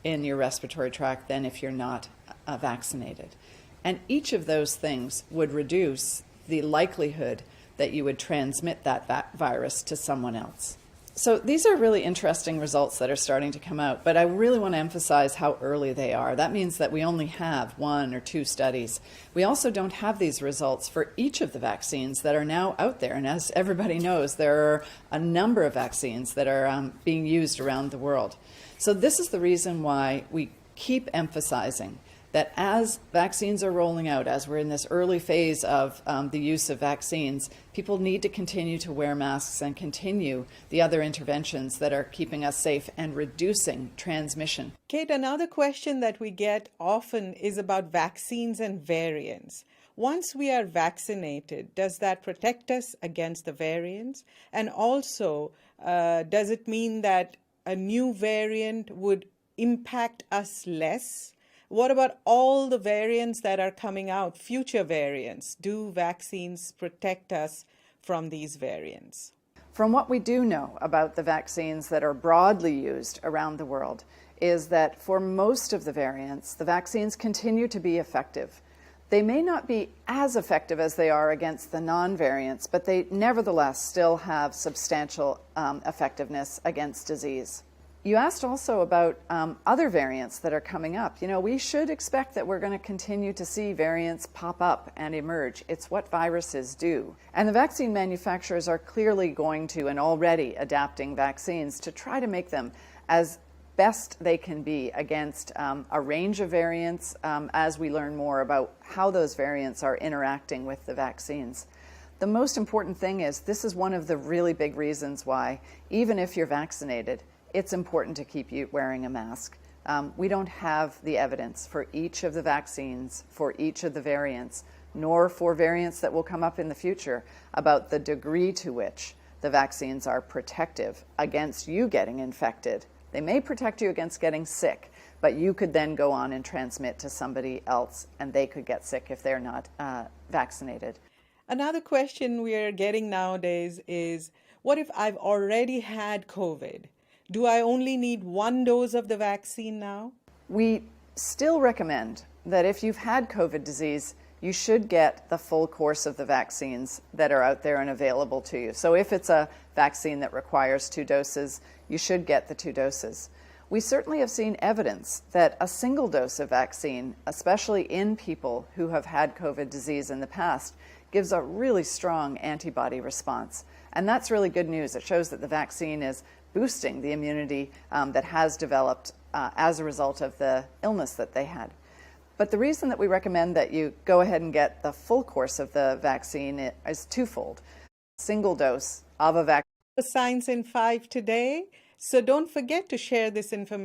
in your respiratory tract than if you're not vaccinated. And each of those things would reduce the likelihood that you would transmit that virus to someone else. So these are really interesting results that are starting to come out, but I really want to emphasize how early they are. That means that we only have 1 or 2 studies. We also don't have these results for each of the vaccines that are now out there. And as everybody knows, there are a number of vaccines that are being used around the world. So this is the reason why we keep emphasizing that as vaccines are rolling out, as we're in this early phase of the use of vaccines, people need to continue to wear masks and continue the other interventions that are keeping us safe and reducing transmission. Kate, another question that we get often is about vaccines and variants. Once we are vaccinated, does that protect us against the variants? And also, does it mean that a new variant would impact us less? What about all the variants that are coming out, future variants? Do vaccines protect us from these variants? From what we do know about the vaccines that are broadly used around the world is that for most of the variants, the vaccines continue to be effective. They may not be as effective as they are against the non-variants, but they nevertheless still have substantial effectiveness against disease. You asked also about other variants that are coming up. You know, we should expect that we're going to continue to see variants pop up and emerge. It's what viruses do. And the vaccine manufacturers are clearly going to and already adapting vaccines to try to make them as best they can be against a range of variants as we learn more about how those variants are interacting with the vaccines. The most important thing is this is one of the really big reasons why, even if you're vaccinated, it's important to keep you wearing a mask. We don't have the evidence for each of the vaccines, for each of the variants, nor for variants that will come up in the future about the degree to which the vaccines are protective against you getting infected. They may protect you against getting sick, but you could then go on and transmit to somebody else, and they could get sick if they're not vaccinated. Another question we are getting nowadays is, what if I've already had COVID? Do I only need 1 dose of the vaccine now? We still recommend that if you've had COVID disease, you should get the full course of the vaccines that are out there and available to you. So if it's a vaccine that requires 2 doses, you should get the 2 doses. We certainly have seen evidence that a single dose of vaccine, especially in people who have had COVID disease in the past, gives a really strong antibody response. And that's really good news. It shows that the vaccine is boosting the immunity that has developed as a result of the illness that they had. But the reason that we recommend that you go ahead and get the full course of the vaccine is twofold. Single dose of a vaccine. Science in 5 today. So don't forget to share this information